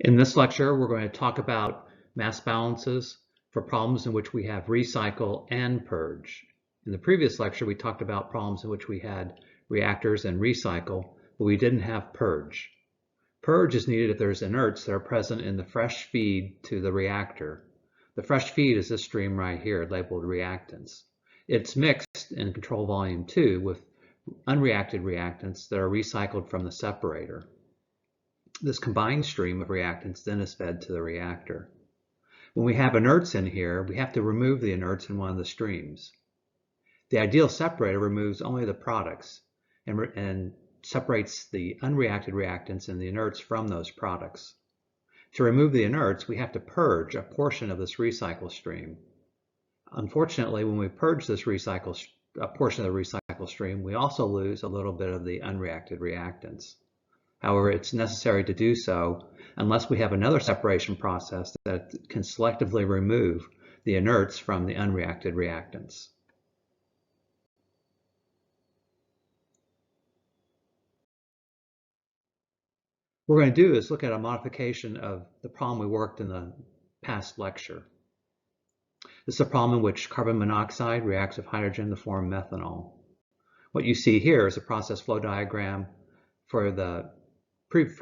In this lecture, we're going to talk about mass balances for problems in which we have recycle and purge. In the previous lecture, we talked about problems in which we had reactors and recycle, but we didn't have purge. Purge is needed if there's inerts that are present in the fresh feed to the reactor. The fresh feed is this stream right here labeled reactants. It's mixed in control volume 2 with unreacted reactants that are recycled from the separator. This combined stream of reactants then is fed to the reactor. When we have inerts in here, we have to remove the inerts in one of the streams. The ideal separator removes only the products and separates the unreacted reactants and the inerts from those products. To remove the inerts, we have to purge a portion of this recycle stream. Unfortunately, when we purge this a portion of the recycle stream, we also lose a little bit of the unreacted reactants. However, it's necessary to do so unless we have another separation process that can selectively remove the inerts from the unreacted reactants. What we're going to do is look at a modification of the problem we worked in the past lecture. This is a problem in which carbon monoxide reacts with hydrogen to form methanol. What you see here is a process flow diagram from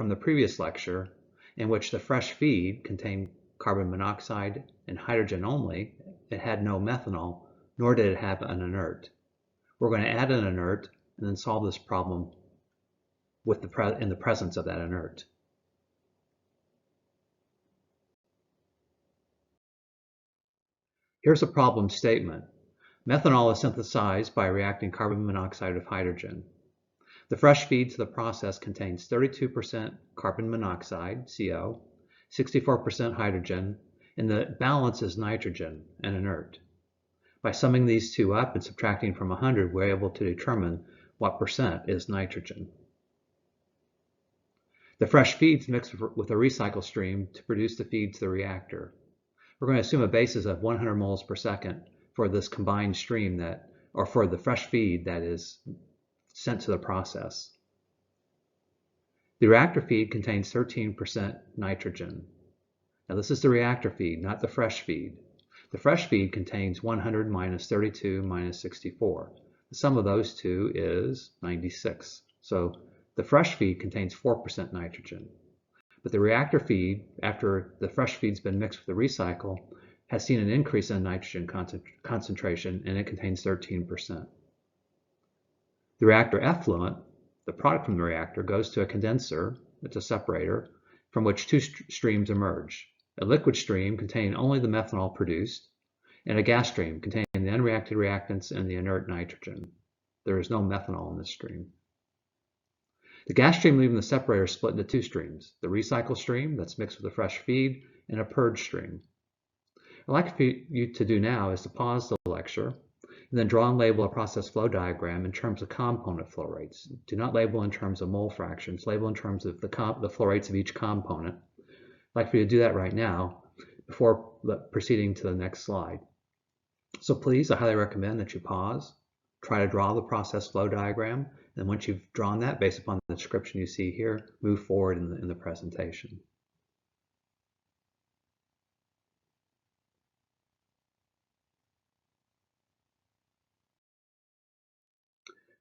the previous lecture, in which the fresh feed contained carbon monoxide and hydrogen only. It had no methanol, nor did it have an inert. We're going to add an inert and then solve this problem in the presence of that inert. Here's a problem statement. Methanol is synthesized by reacting carbon monoxide with hydrogen. The fresh feed to the process contains 32% carbon monoxide, CO, 64% hydrogen, and the balance is nitrogen, an inert. By summing these two up and subtracting from 100, we're able to determine what percent is nitrogen. The fresh feeds mixed with a recycle stream to produce the feed to the reactor. We're going to assume a basis of 100 moles per second for this combined stream or for the fresh feed that is sent to the process. The reactor feed contains 13% nitrogen. Now this is the reactor feed, not the fresh feed. The fresh feed contains 100 minus 32 minus 64. The sum of those two is 96. So the fresh feed contains 4% nitrogen. But the reactor feed, after the fresh feed's been mixed with the recycle, has seen an increase in nitrogen concentration, and it contains 13%. The reactor effluent, the product from the reactor, goes to a condenser, it's a separator, from which two streams emerge. A liquid stream containing only the methanol produced, and a gas stream containing the unreacted reactants and the inert nitrogen. There is no methanol in this stream. The gas stream leaving the separator is split into two streams, the recycle stream that's mixed with the fresh feed, and a purge stream. What I'd like for you to do now is to pause the lecture and then draw and label a process flow diagram in terms of component flow rates. Do not label in terms of mole fractions, label in terms of the flow rates of each component. I'd like for you to do that right now before proceeding to the next slide. So please, I highly recommend that you pause, try to draw the process flow diagram, and once you've drawn that, based upon the description you see here, move forward in the presentation.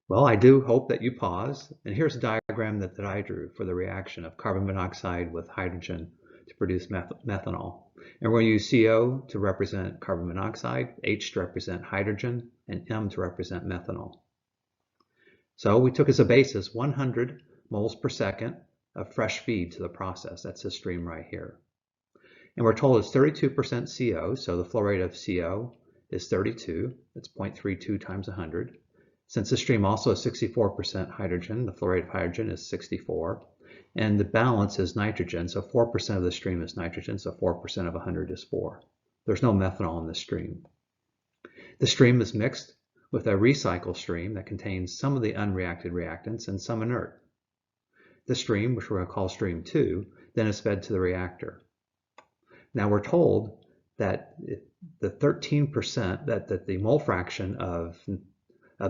Well, I do hope that you pause, and here's a diagram that I drew for the reaction of carbon monoxide with hydrogen to produce methanol. And we're going to use CO to represent carbon monoxide, H to represent hydrogen, and M to represent methanol. So we took as a basis 100 moles per second of fresh feed to the process. That's this stream right here. And we're told it's 32% CO, so the flow rate of CO is 32. That's 0.32 times 100. Since the stream also is 64% hydrogen, the flow rate of hydrogen is 64. And the balance is nitrogen, so 4% of the stream is nitrogen, so 4% of 100 is 4. There's no methanol in this stream. The stream is mixed with a recycle stream that contains some of the unreacted reactants and some inert. The stream, which we're going to call stream 2, then is fed to the reactor. Now we're told that the 13%, that the mole fraction of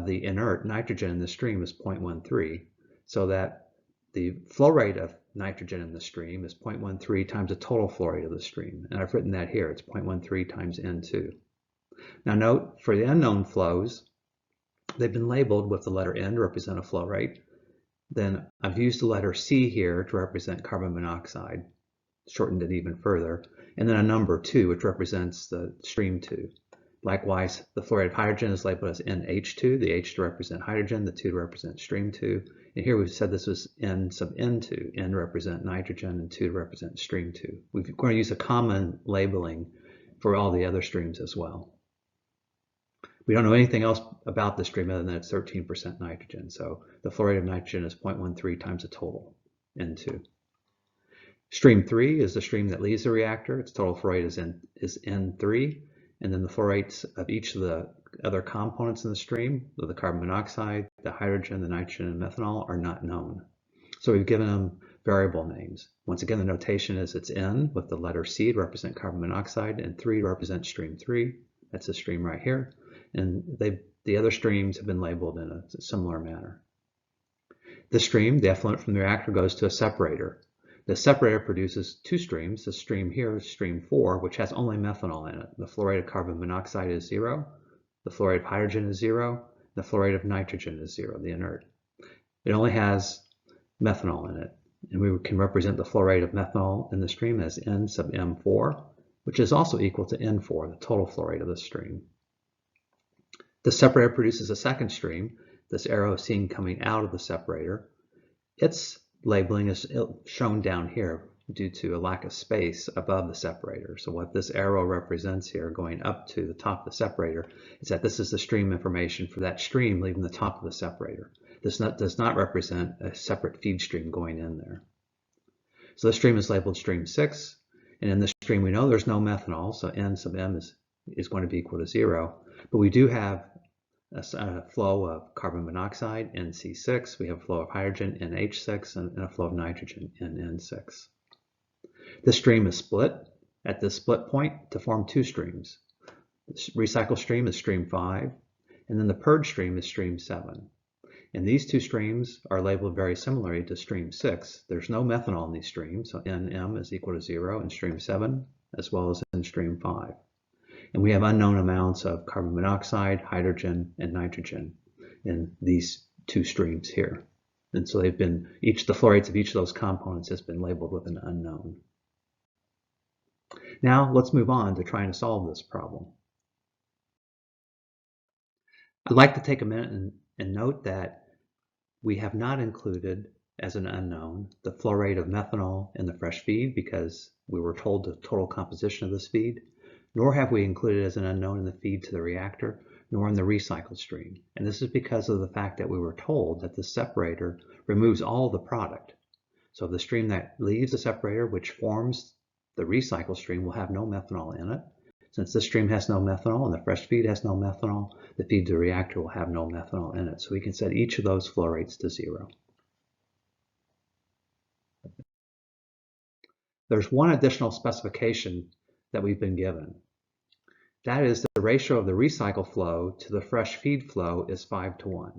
the inert nitrogen in the stream is 0.13, so that the flow rate of nitrogen in the stream is 0.13 times the total flow rate of the stream. And I've written that here. It's 0.13 times N2. Now note, for the unknown flows, they've been labeled with the letter N to represent a flow rate. Then I've used the letter C here to represent carbon monoxide, shortened it even further, and then a number 2, which represents the stream 2. Likewise, the flow rate of hydrogen is labeled as NH2, the H to represent hydrogen, the 2 to represent stream 2. And here we've said this was N sub N2, N to represent nitrogen and 2 to represent stream 2. We're going to use a common labeling for all the other streams as well. We don't know anything else about the stream other than it's 13% nitrogen. So the flow rate of nitrogen is 0.13 times the total, N2. Stream 3 is the stream that leaves the reactor. Its total flow rate is N3. And then the flow rates of each of the other components in the stream, the carbon monoxide, the hydrogen, the nitrogen, and methanol, are not known. So we've given them variable names. Once again, the notation is it's N with the letter C to represent carbon monoxide and 3 to represent stream 3. That's the stream right here. And the other streams have been labeled in a similar manner. This stream, the effluent from the reactor, goes to a separator. The separator produces 2 streams. The stream here is stream 4, which has only methanol in it. The flow rate of carbon monoxide is 0. The flow rate of hydrogen is 0. The flow rate of nitrogen is 0, the inert. It only has methanol in it. And we can represent the flow rate of methanol in the stream as N sub M4, which is also equal to N4, the total flow rate of the stream. The separator produces a second stream. This arrow is seen coming out of the separator. Its labeling is shown down here due to a lack of space above the separator. So what this arrow represents here going up to the top of the separator is that this is the stream information for that stream leaving the top of the separator. This does not represent a separate feed stream going in there. So this stream is labeled stream 6, and in this stream we know there's no methanol, so N sub M is going to be equal to 0, but we do have a flow of carbon monoxide, NC6. We have a flow of hydrogen, NH6, and a flow of nitrogen, NN6. This stream is split at this split point to form 2 streams. The recycle stream is stream 5, and then the purge stream is stream 7. And these 2 streams are labeled very similarly to stream 6. There's no methanol in these streams, so NM is equal to 0 in stream 7, as well as in stream 5. And we have unknown amounts of carbon monoxide, hydrogen, and nitrogen in these 2 streams here. And so they've been, the flow rates of each of those components has been labeled with an unknown. Now let's move on to trying to solve this problem. I'd like to take a minute and note that we have not included as an unknown the flow rate of methanol in the fresh feed because we were told the total composition of this feed. Nor have we included as an unknown in the feed to the reactor, nor in the recycle stream. And this is because of the fact that we were told that the separator removes all the product. So the stream that leaves the separator, which forms the recycle stream, will have no methanol in it. Since this stream has no methanol and the fresh feed has no methanol, the feed to the reactor will have no methanol in it. So we can set each of those flow rates to 0. There's one additional specification that we've been given. That is, the ratio of the recycle flow to the fresh feed flow is 5:1.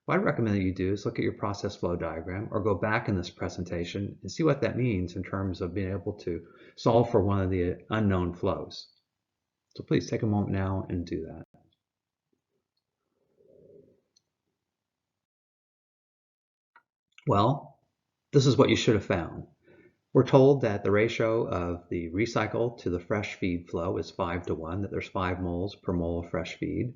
What I recommend that you do is look at your process flow diagram or go back in this presentation and see what that means in terms of being able to solve for one of the unknown flows. So please take a moment now and do that. Well, this is what you should have found. We're told that the ratio of the recycle to the fresh feed flow is 5:1, that there's 5 moles per mole of fresh feed.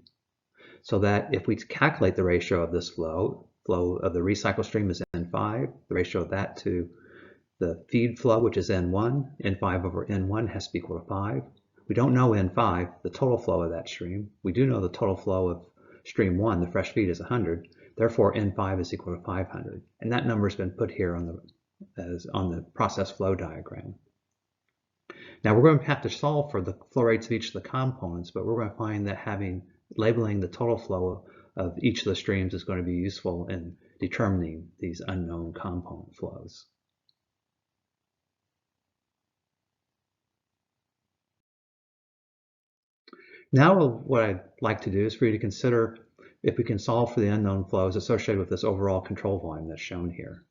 So that if we calculate the ratio of this flow of the recycle stream is N5, the ratio of that to the feed flow, which is N1, N5 over N1 has to be equal to 5. We don't know N5, the total flow of that stream. We do know the total flow of stream 1, the fresh feed, is 100. Therefore, N5 is equal to 500. And that number has been put here on the process flow diagram. Now we're going to have to solve for the flow rates of each of the components, but we're going to find that labeling the total flow of each of the streams is going to be useful in determining these unknown component flows. Now what I'd like to do is for you to consider if we can solve for the unknown flows associated with this overall control volume that's shown here.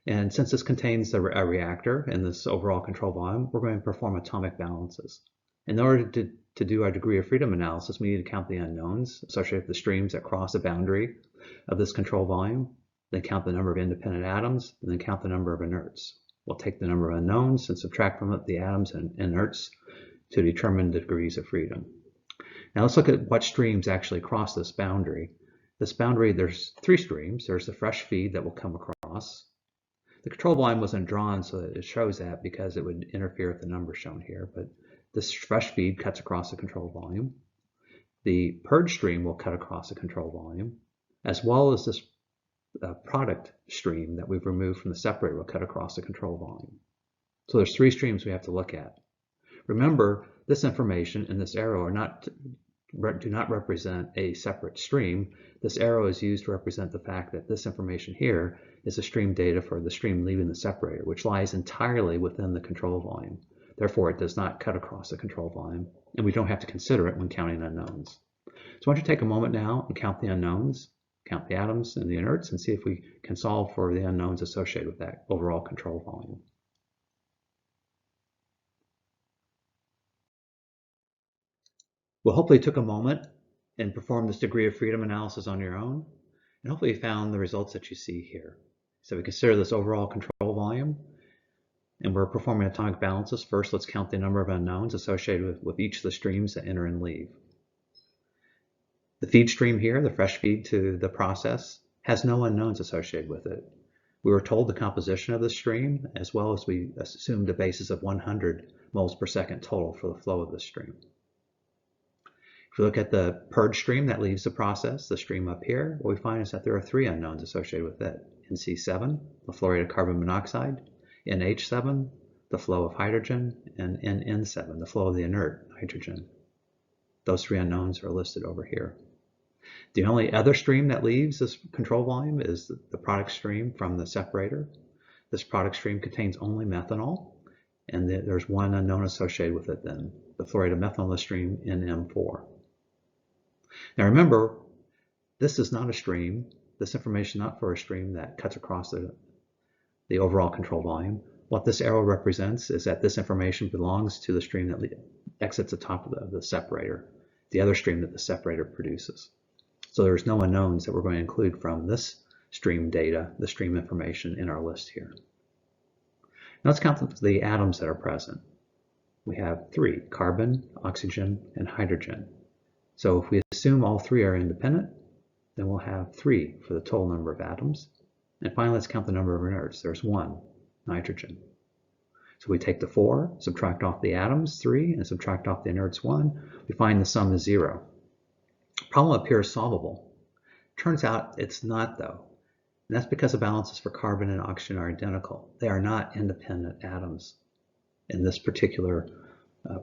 And since this contains a reactor and this overall control volume, we're going to perform atomic balances. In order to do our degree of freedom analysis, we need to count the unknowns associated with the streams that cross the boundary of this control volume, then count the number of independent atoms, and then count the number of inerts. We'll take the number of unknowns and subtract from it the atoms and inerts to determine the degrees of freedom. Now let's look at what streams actually cross this boundary. This boundary, there's three streams. There's the fresh feed that will come across. The control volume wasn't drawn so that it shows that because it would interfere with the numbers shown here, but this fresh feed cuts across the control volume. The purge stream will cut across the control volume, as well as this product stream that we've removed from the separator will cut across the control volume. So there's three streams we have to look at. Remember, this information and this arrow do not represent a separate stream. This arrow is used to represent the fact that this information here is the stream data for the stream leaving the separator, which lies entirely within the control volume. Therefore, it does not cut across the control volume, and we don't have to consider it when counting unknowns. So why don't you take a moment now and count the unknowns, count the atoms and the inerts, and see if we can solve for the unknowns associated with that overall control volume. Well, hopefully you took a moment and performed this degree of freedom analysis on your own, and hopefully you found the results that you see here. So we consider this overall control volume, and we're performing atomic balances. First, let's count the number of unknowns associated with each of the streams that enter and leave. The feed stream here, the fresh feed to the process, has no unknowns associated with it. We were told the composition of the stream, as well as we assumed a basis of 100 moles per second total for the flow of the stream. If we look at the purge stream that leaves the process, the stream up here, what we find is that there are three unknowns associated with it. NC7, the flow rate of carbon monoxide, NH7, the flow of hydrogen, and NN7, the flow of the inert hydrogen. Those three unknowns are listed over here. The only other stream that leaves this control volume is the product stream from the separator. This product stream contains only methanol, and there's one unknown associated with it then, the flow rate of methanol in the stream, NM4. Now remember, this is not a stream. This information is not for a stream that cuts across the overall control volume. What this arrow represents is that this information belongs to the stream that exits the top of the separator, the other stream that the separator produces. So there's no unknowns that we're going to include from this stream data, the stream information in our list here. Now let's count the atoms that are present. We have three: carbon, oxygen, and hydrogen. So if we assume all three are independent, then we'll have 3 for the total number of atoms. And finally, let's count the number of inerts. There's 1, nitrogen. So we take the 4, subtract off the atoms, 3, and subtract off the inerts, 1. We find the sum is 0. Problem appears solvable. Turns out it's not, though. And that's because the balances for carbon and oxygen are identical. They are not independent atoms in this particular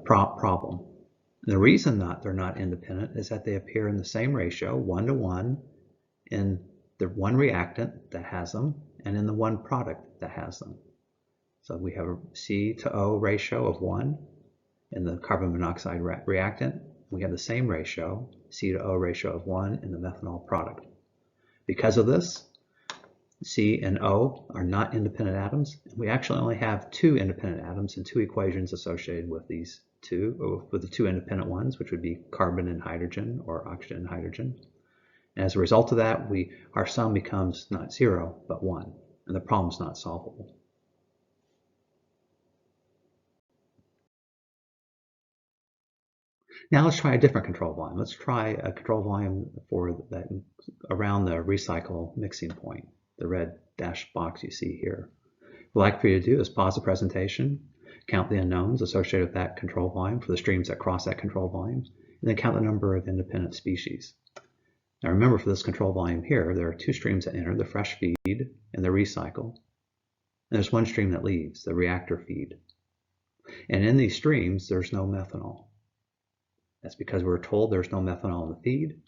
problem. And the reason that they're not independent is that they appear in the same ratio, 1 to 1, in the one reactant that has them and in the one product that has them. So we have a C to O ratio of 1 in the carbon monoxide reactant. We have the same ratio, C to O ratio of 1 in the methanol product. Because of this, C and O are not independent atoms. We actually only have 2 independent atoms and 2 equations associated with these with the 2 independent ones, which would be carbon and hydrogen or oxygen and hydrogen. And as a result of that, our sum becomes not 0, but 1, and the problem's not solvable. Now let's try a different control volume. Let's try a control volume for that around the recycle mixing point, the red dashed box you see here. What I'd like for you to do is pause the presentation, count the unknowns associated with that control volume for the streams that cross that control volume, and then count the number of independent species. Now remember, for this control volume here, there are 2 streams that enter, the fresh feed and the recycle. And there's 1 stream that leaves, the reactor feed. And in these streams, there's no methanol. That's because we were told there's no methanol in the feed,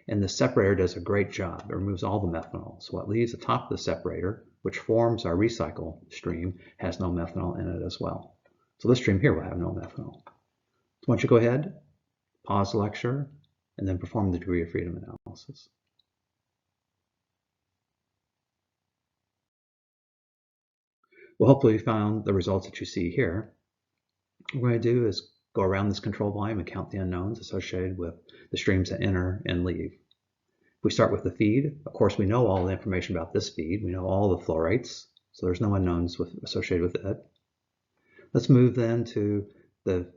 and the separator does a great job. It removes all the methanol. So what leaves the top of the separator, which forms our recycle stream, has no methanol in it as well. So this stream here will have no methanol. So why don't you go ahead, pause the lecture, and then perform the degree of freedom analysis. Well, hopefully you found the results that you see here. What we're going to do is go around this control volume and count the unknowns associated with the streams that enter and leave. We start with the feed. Of course, we know all the information about this feed. We know all the flow rates, so there's no unknowns associated with it. Let's move then to the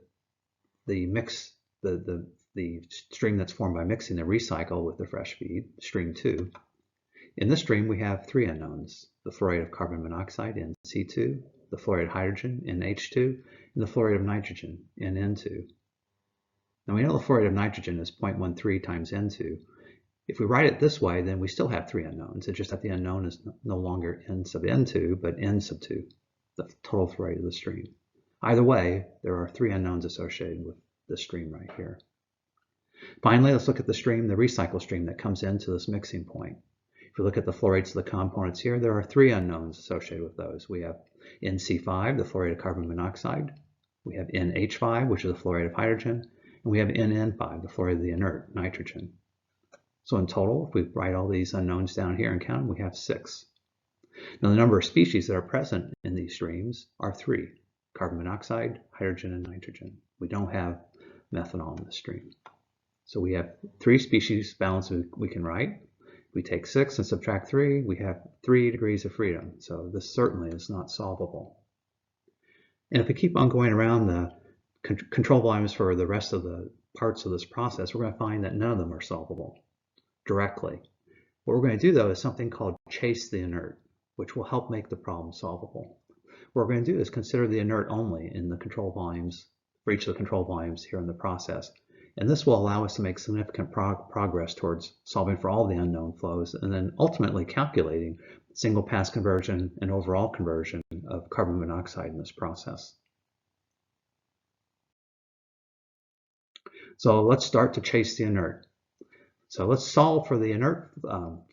mix, the stream that's formed by mixing the recycle with the fresh feed, stream 2. In this stream, we have 3 unknowns: the fluoride of carbon monoxide, NC2, the fluoride of hydrogen, NH2, and the fluoride of nitrogen, NN2. Now we know the fluoride of nitrogen is 0.13 times N2. If we write it this way, then we still have 3 unknowns. It's just that the unknown is no longer N sub N2, but N sub 2, the total fluoride of the stream. Either way, there are 3 unknowns associated with this stream right here. Finally, let's look at the stream, the recycle stream that comes into this mixing point. If we look at the flow rates of the components here, there are 3 unknowns associated with those. We have NC5, the fluoride of carbon monoxide. We have NH5, which is the fluoride of hydrogen. And we have NN5, the fluoride of the inert nitrogen. So in total, if we write all these unknowns down here and count them, we have 6. Now the number of species that are present in these streams are 3: carbon monoxide, hydrogen, and nitrogen. We don't have methanol in the stream. So we have 3 species balance we can write. We take 6 and subtract 3, we have 3 degrees of freedom. So this certainly is not solvable. And if we keep on going around the control volumes for the rest of the parts of this process, we're going to find that none of them are solvable directly. What we're going to do, though, is something called chase the inert, which will help make the problem solvable. What we're going to do is consider the inert only in the control volumes, for each of the control volumes here in the process. And this will allow us to make significant progress towards solving for all the unknown flows and then ultimately calculating single pass conversion and overall conversion of carbon monoxide in this process. So let's start to chase the inert. So let's solve for the inert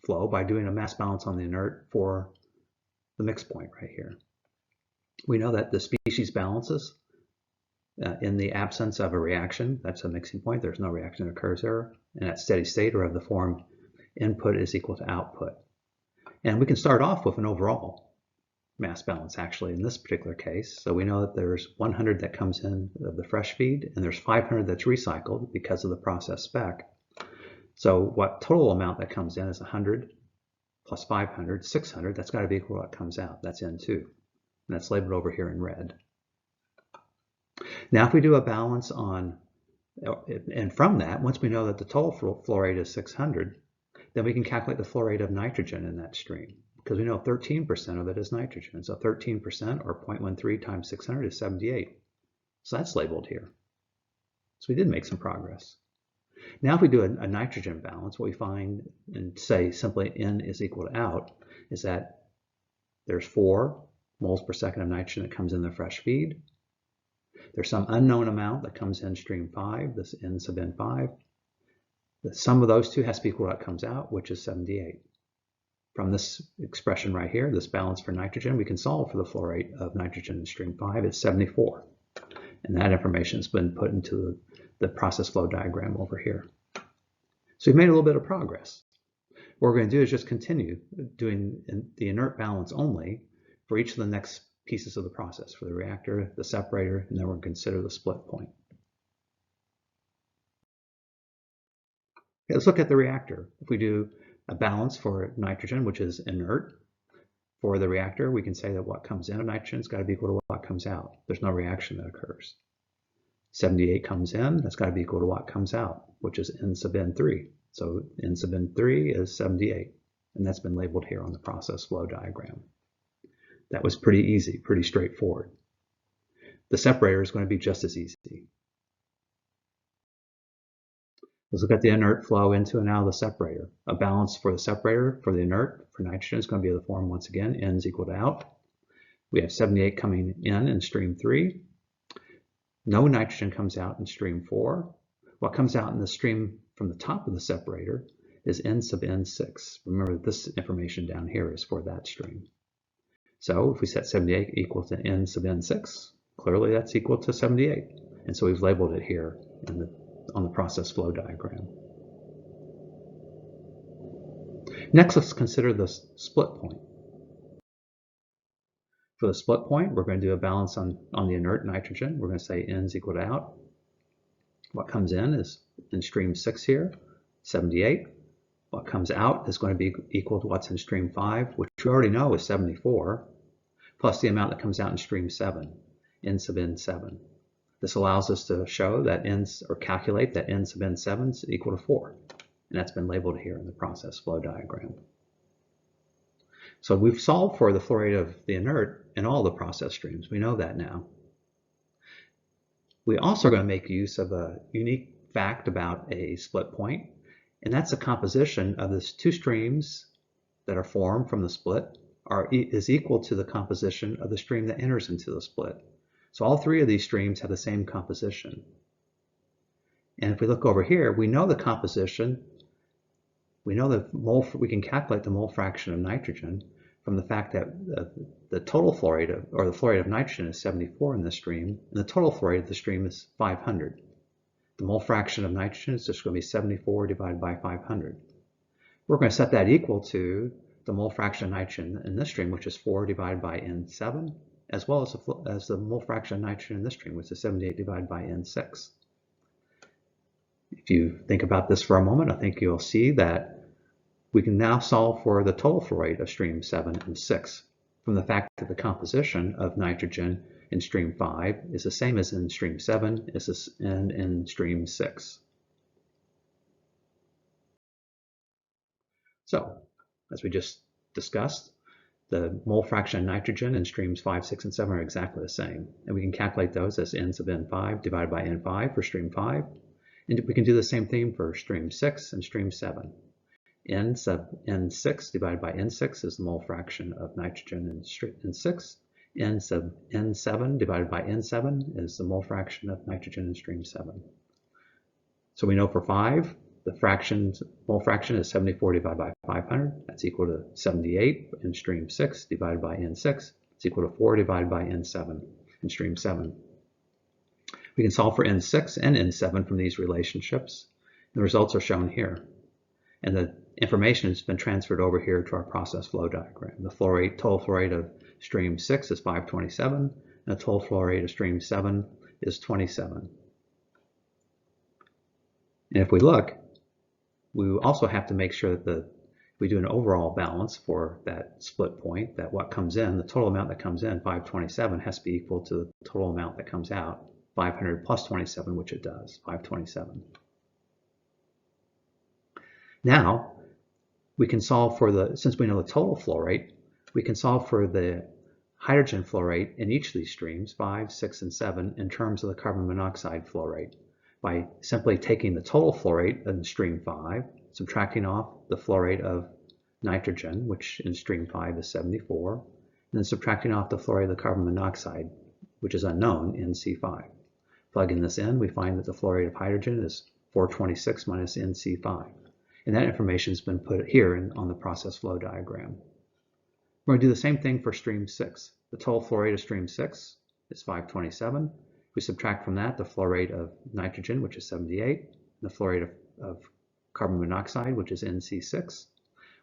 flow by doing a mass balance on the inert for the mix point right here. We know that the species balances in the absence of a reaction. That's a mixing point. There's no reaction that occurs there. And at steady state, or of the form input is equal to output. And we can start off with an overall mass balance actually in this particular case. So we know that there's 100 that comes in of the fresh feed and there's 500 that's recycled because of the process spec. So what total amount that comes in is 100 plus 500, 600. That's got to be equal to what comes out. That's N2. And that's labeled over here in red. Now if we do a balance on, and from that, once we know that the total flow rate is 600, then we can calculate the flow rate of nitrogen in that stream, because we know 13% of it is nitrogen. So 13% or 0.13 times 600 is 78. So that's labeled here. So we did make some progress. Now if we do a nitrogen balance, what we find, and say simply N is equal to out, is that there's 4 moles per second of nitrogen that comes in the fresh feed. There's some unknown amount that comes in stream 5, this N sub N5. The sum of those two has to be equal to what comes out, which is 78. From this expression right here, this balance for nitrogen, we can solve for the flow rate of nitrogen in stream 5. It's 74. And that information has been put into the process flow diagram over here. So we've made a little bit of progress. What we're going to do is just continue doing the inert balance only for each of the next pieces of the process, for the reactor, the separator, and then we're going to consider the split point. Okay, let's look at the reactor. If we do a balance for nitrogen, which is inert, for the reactor, we can say that what comes in of nitrogen has got to be equal to what comes out. There's no reaction that occurs. 78 comes in, that's got to be equal to what comes out, which is N sub N3. So N sub N3 is 78, and that's been labeled here on the process flow diagram. That was pretty easy, pretty straightforward. The separator is going to be just as easy. Let's look at the inert flow into and out of the separator. A balance for the separator for the inert for nitrogen is going to be the form once again, N is equal to out. We have 78 coming in stream 3. No nitrogen comes out in stream 4. What comes out in the stream from the top of the separator is N sub N6. Remember, this information down here is for that stream. So if we set 78 equal to N sub N6, clearly that's equal to 78. And so we've labeled it here on the process flow diagram. Next, let's consider the split point. For the split point, we're going to do a balance on the inert nitrogen. We're going to say N is equal to out. What comes in is in stream 6 here, 78. What comes out is going to be equal to what's in stream 5, which we already know is 74, plus the amount that comes out in stream 7, N sub N7. This allows us to show that calculate that N sub N7 is equal to 4. And that's been labeled here in the process flow diagram. So we've solved for the flow rate of the inert in all the process streams. We know that now. We also are going to make use of a unique fact about a split point, and that's the composition of these two streams that are formed from the split is equal to the composition of the stream that enters into the split. So all three of these streams have the same composition. And if we look over here, we know the composition. We know we can calculate the mole fraction of nitrogen from the fact that the total flow rate or the flow rate of nitrogen is 74 in this stream, and the total flow rate of the stream is 500. The mole fraction of nitrogen is just going to be 74 divided by 500. We're going to set that equal to the mole fraction of nitrogen in this stream, which is 4 divided by N7, as well as the mole fraction of nitrogen in this stream, which is 78 divided by N6. If you think about this for a moment, I think you'll see that we can now solve for the total flow rate of stream 7 and 6 from the fact that the composition of nitrogen in stream 5 is the same as in stream 7 and in stream 6. So, as we just discussed, the mole fraction of nitrogen in streams 5, 6, and 7 are exactly the same. And we can calculate those as N sub N5 divided by N5 for stream 5. And we can do the same thing for stream 6 and stream 7. N sub N6 divided by N6 is the mole fraction of nitrogen in 6. N sub N7 divided by N7 is the mole fraction of nitrogen in stream 7. So we know for 5, the mole fraction is 74 divided by 500. That's equal to 78 in stream 6 divided by N6. It's equal to 4 divided by N7 in stream 7. We can solve for N6 and N7 from these relationships. The results are shown here. And the information has been transferred over here to our process flow diagram. The total flow rate of stream 6 is 527, and the total flow rate of stream 7 is 27. And if we look, we also have to make sure that we do an overall balance for that split point, that what comes in, the total amount that comes in, 527, has to be equal to the total amount that comes out, 500 plus 27, which it does, 527. Now, we can solve for since we know the total flow rate, we can solve for the hydrogen flow rate in each of these streams, 5, 6, and 7, in terms of the carbon monoxide flow rate by simply taking the total flow rate in stream 5, subtracting off the flow rate of nitrogen, which in stream 5 is 74, and then subtracting off the flow rate of the carbon monoxide, which is unknown, NC5. Plugging this in, we find that the flow rate of hydrogen is 426 minus NC5. And that information has been put here on the process flow diagram. We're going to do the same thing for stream 6. The total flow rate of stream 6 is 527. We subtract from that the flow rate of nitrogen, which is 78, and the flow rate of carbon monoxide, which is NC6.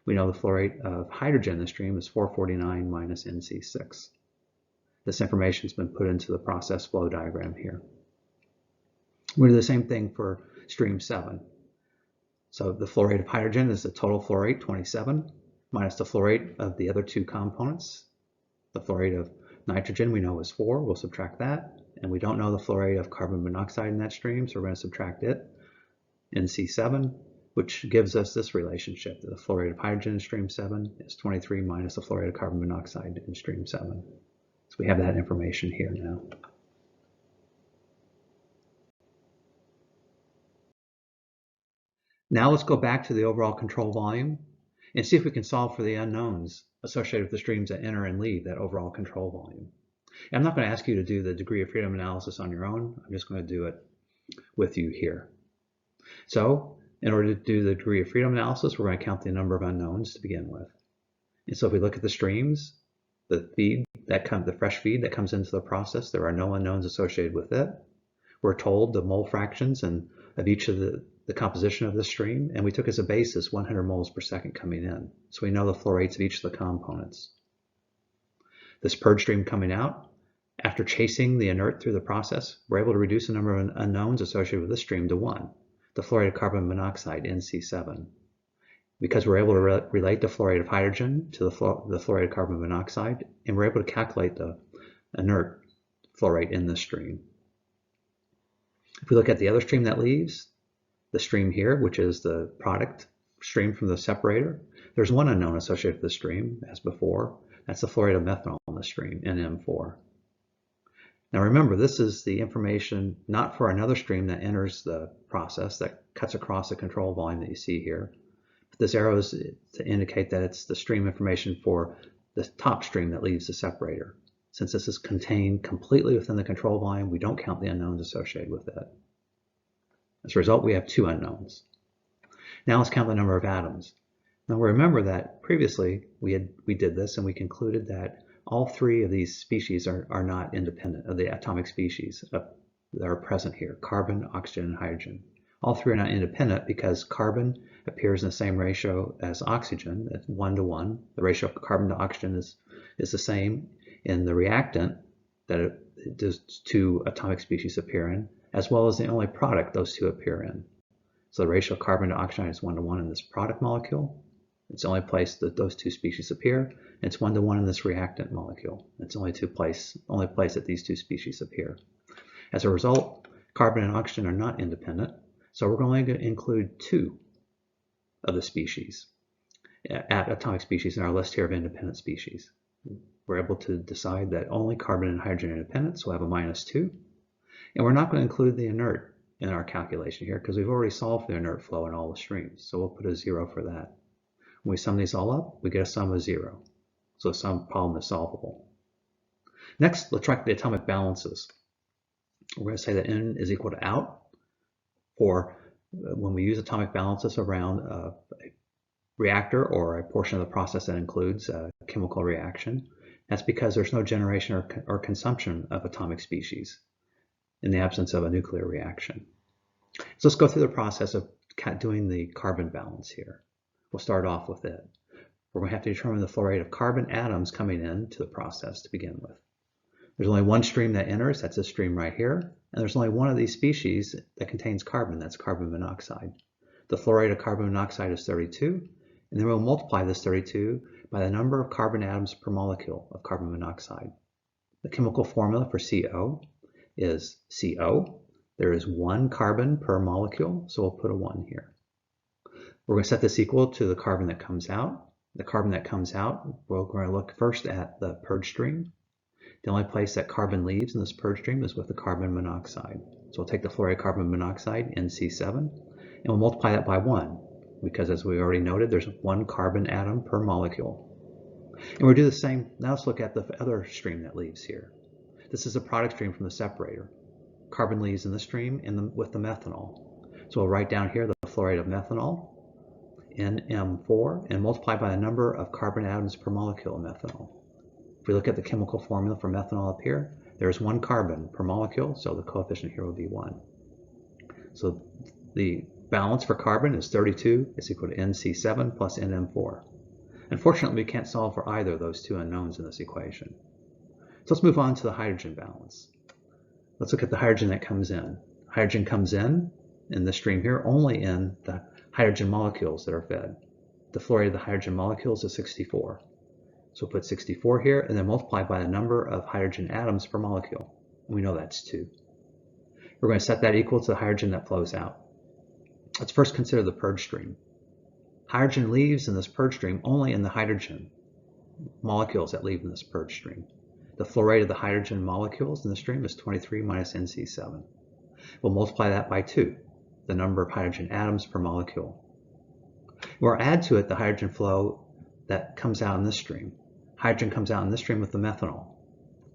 We know the flow rate of hydrogen in the stream is 449 minus NC6. This information has been put into the process flow diagram here. We do the same thing for stream 7. So the flow rate of hydrogen is the total flow rate, 27, minus the flow rate of the other two components. The flow rate of nitrogen we know is 4. We'll subtract that. And we don't know the flow rate of carbon monoxide in that stream, so we're going to subtract it, NC7, which gives us this relationship. The flow rate of hydrogen in stream 7 is 23 minus the flow rate of carbon monoxide in stream 7. So we have that information here now. Now let's go back to the overall control volume and see if we can solve for the unknowns associated with the streams that enter and leave that overall control volume. And I'm not going to ask you to do the degree of freedom analysis on your own. I'm just going to do it with you here. So in order to do the degree of freedom analysis, we're going to count the number of unknowns to begin with. And so if we look at the streams, the fresh feed that comes into the process, there are no unknowns associated with it. We're told the mole fractions of each of the composition of the stream, and we took as a basis 100 moles per second coming in. So we know the flow rates of each of the components. This purge stream coming out, after chasing the inert through the process, we're able to reduce the number of unknowns associated with this stream to 1, the fluoride of carbon monoxide, NC7. Because we're able to relate the fluoride of hydrogen to the fluoride of carbon monoxide, and we're able to calculate the inert fluoride in this stream. If we look at the other stream that leaves, the stream here, which is the product stream from the separator, there's one unknown associated with the stream, as before. That's the fluoride of methanol in the stream, NM4. Now remember, this is the information not for another stream that enters the process, that cuts across the control volume that you see here. But this arrow is to indicate that it's the stream information for the top stream that leaves the separator. Since this is contained completely within the control volume, we don't count the unknowns associated with it. As a result, we have 2 unknowns. Now let's count the number of atoms. Now remember that previously we did this and we concluded that all 3 of these species are not independent of the atomic species that are present here, carbon, oxygen, and hydrogen. All 3 are not independent because carbon appears in the same ratio as oxygen, at 1 to 1. The ratio of carbon to oxygen is the same in the reactant that those 2 atomic species appear in, as well as the only product those 2 appear in. So the ratio of carbon to oxygen is 1 to 1 in this product molecule. It's the only place that those 2 species appear. It's 1 to 1 in this reactant molecule. It's only place that these 2 species appear. As a result, carbon and oxygen are not independent, so we're only going to include 2 of the species, atomic species in our list here of independent species. We're able to decide that only carbon and hydrogen are independent, so we'll have a -2. And we're not going to include the inert in our calculation here because we've already solved for the inert flow in all the streams, so we'll put a 0 for that. When we sum these all up, we get a sum of 0. So some problem is solvable. Next, let's track the atomic balances. We're going to say that N is equal to out, or when we use atomic balances around a reactor or a portion of the process that includes a chemical reaction, that's because there's no generation or consumption of atomic species in the absence of a nuclear reaction. So let's go through the process of doing the carbon balance here. We'll start off with it. We're going to have to determine the flow rate of carbon atoms coming into the process to begin with. There's only one stream that enters, that's this stream right here, and there's only one of these species that contains carbon, that's carbon monoxide. The flow rate of carbon monoxide is 32, and then we'll multiply this 32 by the number of carbon atoms per molecule of carbon monoxide. The chemical formula for CO is CO. There is 1 carbon per molecule, so we'll put a 1 here. We're going to set this equal to the carbon that comes out. The carbon that comes out, we're going to look first at the purge stream. The only place that carbon leaves in this purge stream is with the carbon monoxide. So we'll take the fluoride carbon monoxide, NC7, and we'll multiply that by 1, because as we already noted, there's 1 carbon atom per molecule. And we'll do the same. Now let's look at the other stream that leaves here. This is a product stream from the separator. Carbon leaves in the stream with the methanol. So we'll write down here the fluoride of methanol, NM4, and multiply by the number of carbon atoms per molecule of methanol. If we look at the chemical formula for methanol up here, there's 1 carbon per molecule, so the coefficient here will be 1. So the balance for carbon is 32 is equal to NC7 plus NM4. Unfortunately, we can't solve for either of those 2 unknowns in this equation. So let's move on to the hydrogen balance. Let's look at the hydrogen that comes in. Hydrogen comes in this stream here only in the hydrogen molecules that are fed. The flow rate of the hydrogen molecules is 64. So we'll put 64 here and then multiply by the number of hydrogen atoms per molecule. And we know that's 2. We're going to set that equal to the hydrogen that flows out. Let's first consider the purge stream. Hydrogen leaves in this purge stream only in the hydrogen molecules that leave in this purge stream. The flow rate of the hydrogen molecules in the stream is 23 minus NC7. We'll multiply that by 2, the number of hydrogen atoms per molecule. We'll add to it the hydrogen flow that comes out in this stream. Hydrogen comes out in this stream with the methanol.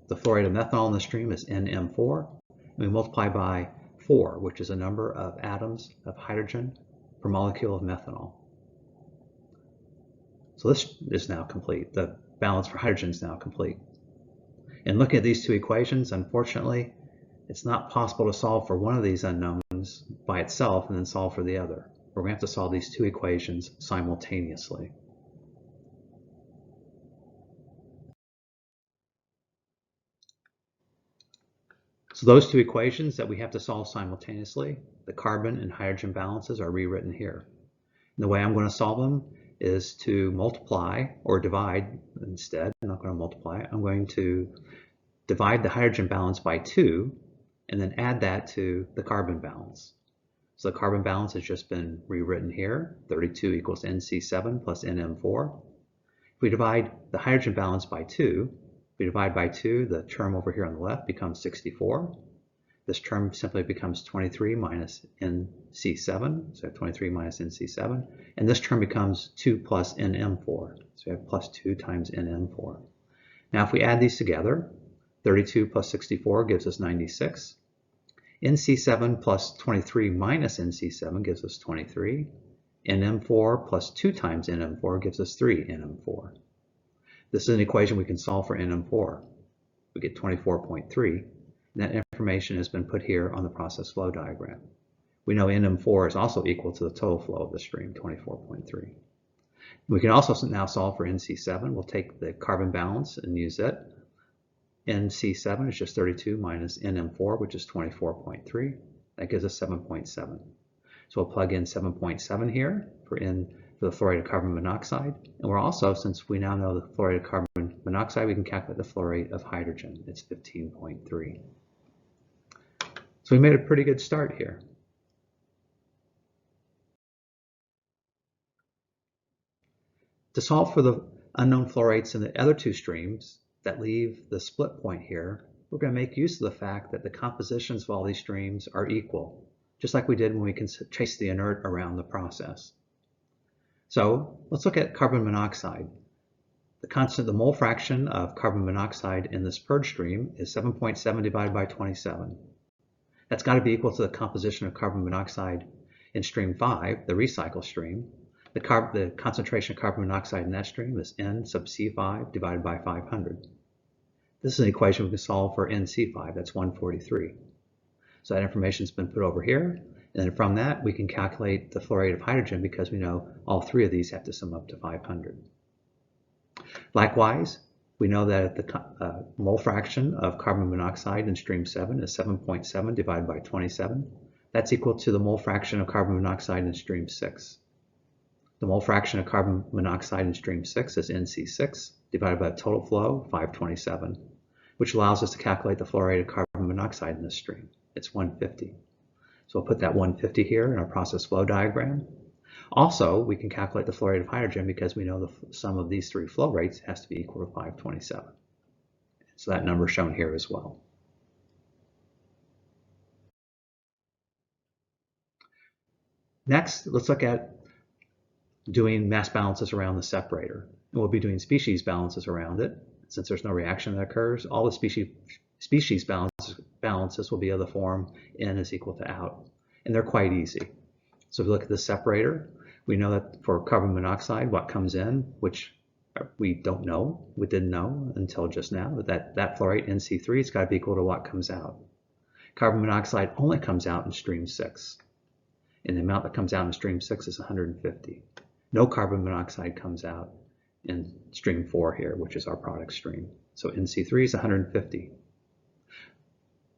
The flow rate of methanol in the stream is NM4, and we multiply by 4, which is a number of atoms of hydrogen per molecule of methanol. So this is now complete. The balance for hydrogen is now complete. And looking at these 2 equations, unfortunately, it's not possible to solve for one of these unknowns by itself and then solve for the other. We're going to have to solve these 2 equations simultaneously. So those two equations that we have to solve simultaneously, the carbon and hydrogen balances, are rewritten here. And the way I'm going to solve them is to multiply or divide instead. I'm not going to multiply. I'm going to divide the hydrogen balance by 2 and then add that to the carbon balance. So the carbon balance has just been rewritten here. 32 equals NC7 plus NM4. If we divide the hydrogen balance by 2, we divide by 2, the term over here on the left becomes 64. This term simply becomes 23 minus NC7, so 23 minus NC7. And this term becomes 2 plus NM4. So we have plus 2 times NM4. Now if we add these together, 32 plus 64 gives us 96. NC7 plus 23 minus NC7 gives us 23. NM4 plus 2 times NM4 gives us 3 NM4. This is an equation we can solve for NM4. We get 24.3. And that information has been put here on the process flow diagram. We know NM4 is also equal to the total flow of the stream, 24.3. We can also now solve for NC7. We'll take the carbon balance and use it. NC7 is just 32 minus NM4, which is 24.3. That gives us 7.7. So we'll plug in 7.7 here for the fluoride of carbon monoxide. And we're also, since we now know the fluoride of carbon monoxide, we can calculate the flow rate of hydrogen. It's 15.3. So we made a pretty good start here. To solve for the unknown flow rates in the other two streams that leave the split point here, we're going to make use of the fact that the compositions of all these streams are equal, just like we did when we can trace the inert around the process. So let's look at carbon monoxide. The mole fraction of carbon monoxide in this purge stream is 7.7 divided by 27. That's got to be equal to the composition of carbon monoxide in stream 5, the recycle stream. The concentration of carbon monoxide in that stream is N sub C5 divided by 500. This is an equation we can solve for NC5, that's 143. So that information has been put over here, and then from that we can calculate the flow rate of hydrogen because we know all three of these have to sum up to 500. Likewise, we know that the mole fraction of carbon monoxide in stream 7 is 7.7 divided by 27. That's equal to the mole fraction of carbon monoxide in stream 6. The mole fraction of carbon monoxide in stream 6 is NC6 divided by the total flow, 527, which allows us to calculate the flow rate of carbon monoxide in this stream. It's 150. So we'll put that 150 here in our process flow diagram. Also, we can calculate the flow rate of hydrogen because we know the sum of these three flow rates has to be equal to 527. So that number is shown here as well. Next, let's look at doing mass balances around the separator. And we'll be doing species balances around it. Since there's no reaction that occurs, all the species balances will be of the form N is equal to out. And they're quite easy. So if we look at the separator, we know that for carbon monoxide, what comes in, which we don't know, we didn't know until just now, that flow rate, NC3, has got to be equal to what comes out. Carbon monoxide only comes out in stream 6. And the amount that comes out in stream 6 is 150. No carbon monoxide comes out in stream 4 here, which is our product stream. So NC3 is 150.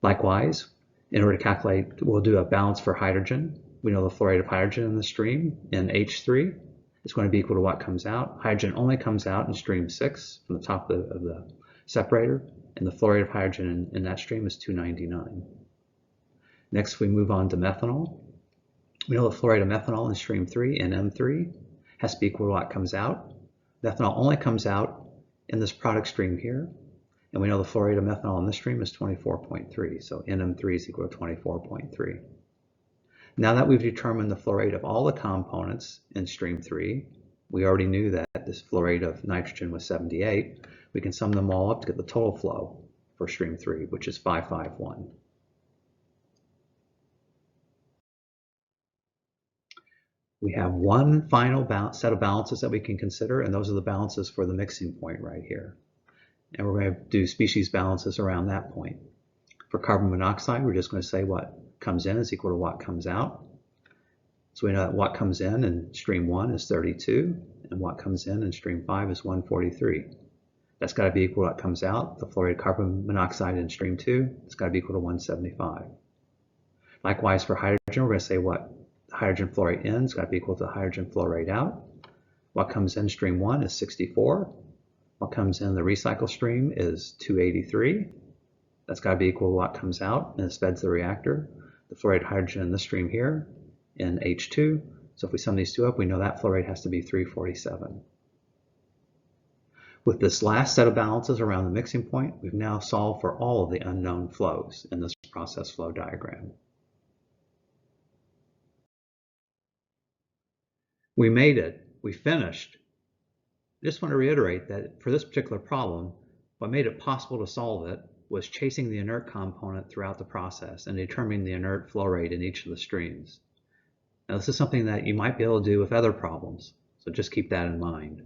Likewise, in order to calculate, we'll do a balance for hydrogen. We know the flow rate of hydrogen in the stream, NH3, is going to be equal to what comes out. Hydrogen only comes out in stream 6 from the top of the separator, and the flow rate of hydrogen in that stream is 299. Next, we move on to methanol. We know the flow rate of methanol in stream 3, NM3, has to be equal to what comes out. Methanol only comes out in this product stream here, and we know the flow rate of methanol in this stream is 24.3, so NM3 is equal to 24.3. Now that we've determined the flow rate of all the components in stream 3, we already knew that this flow rate of nitrogen was 78. We can sum them all up to get the total flow for stream 3, which is 551. We have one final set of balances that we can consider, and those are the balances for the mixing point right here. And we're going to do species balances around that point. For carbon monoxide, we're just going to say what comes in is equal to what comes out. So we know that what comes in stream 1 is 32, and what comes in stream 5 is 143. That's got to be equal to what comes out. The flow rate of carbon monoxide in stream 2, it's got to be equal to 175. Likewise for hydrogen, we're going to say what the hydrogen flow rate in is got to be equal to the hydrogen flow rate out. What comes in stream 1 is 64. What comes in the recycle stream is 283. That's got to be equal to what comes out and is fed to the reactor. The flow rate of hydrogen in this stream here in H2. So if we sum these two up, we know that flow rate has to be 347. With this last set of balances around the mixing point, we've now solved for all of the unknown flows in this process flow diagram. We made it. We finished. I just want to reiterate that for this particular problem, what made it possible to solve it was chasing the inert component throughout the process and determining the inert flow rate in each of the streams. Now, this is something that you might be able to do with other problems, so just keep that in mind.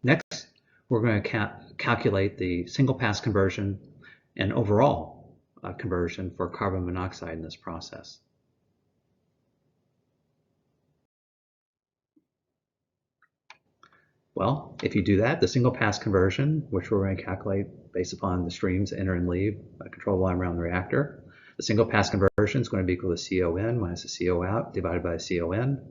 Next, we're going to calculate the single pass conversion and overall conversion for carbon monoxide in this process. Well, if you do that, the single pass conversion, which we're going to calculate based upon the streams enter and leave a control volume around the reactor, the single pass conversion is going to be equal to CO in minus the CO out divided by CO in.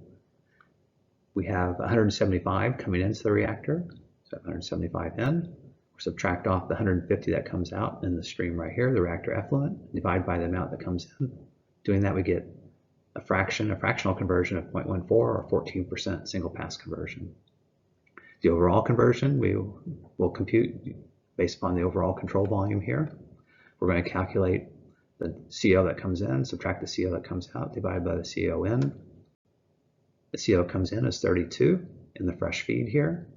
We have 175 coming into the reactor, so 175 in. We subtract off the 150 that comes out in the stream right here, the reactor effluent, divide by the amount that comes in. Doing that, we get a fractional conversion of 0.14 or 14% single pass conversion. The overall conversion we will compute based upon the overall control volume here. We're going to calculate the CO that comes in, subtract the CO that comes out, divided by the CO in. The CO comes in is 32 in the fresh feed here.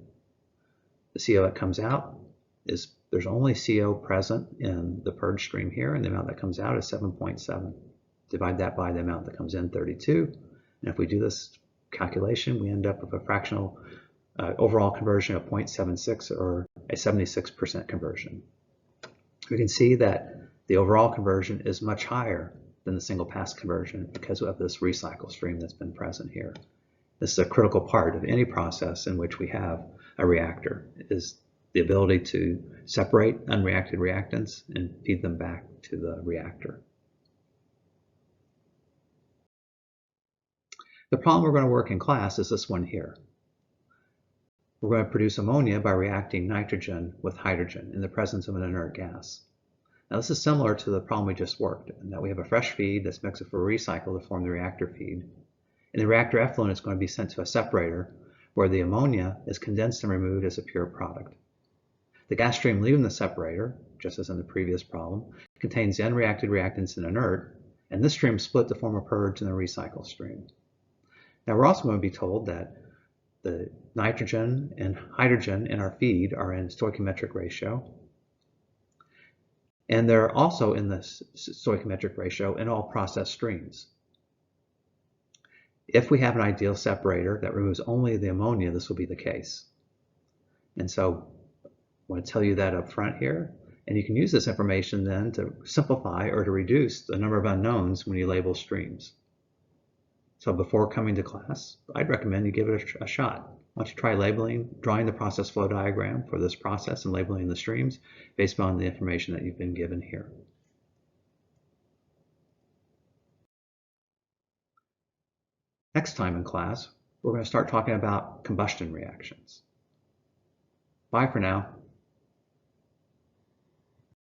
The CO that comes out is, there's only CO present in the purge stream here, and the amount that comes out is 7.7. Divide that by the amount that comes in, 32. And if we do this calculation, we end up with a fractional overall conversion of 0.76 or a 76% conversion. We can see that the overall conversion is much higher than the single pass conversion because of this recycle stream that's been present here. This is a critical part of any process in which we have a reactor, is the ability to separate unreacted reactants and feed them back to the reactor. The problem we're going to work in class is this one here. We're going to produce ammonia by reacting nitrogen with hydrogen in the presence of an inert gas. Now this is similar to the problem we just worked in, that we have a fresh feed that's mixed for a recycle to form the reactor feed. And the reactor effluent is going to be sent to a separator where the ammonia is condensed and removed as a pure product. The gas stream leaving the separator, just as in the previous problem, contains unreacted reactants and inert, and this stream is split to form a purge in the recycle stream. Now we're also going to be told that the nitrogen and hydrogen in our feed are in stoichiometric ratio. And they're also in the stoichiometric ratio in all process streams. If we have an ideal separator that removes only the ammonia, this will be the case. And so I want to tell you that up front here. And you can use this information then to simplify or to reduce the number of unknowns when you label streams. So before coming to class, I'd recommend you give it a shot. Why don't you try drawing the process flow diagram for this process and labeling the streams based on the information that you've been given here. Next time in class, we're going to start talking about combustion reactions. Bye for now.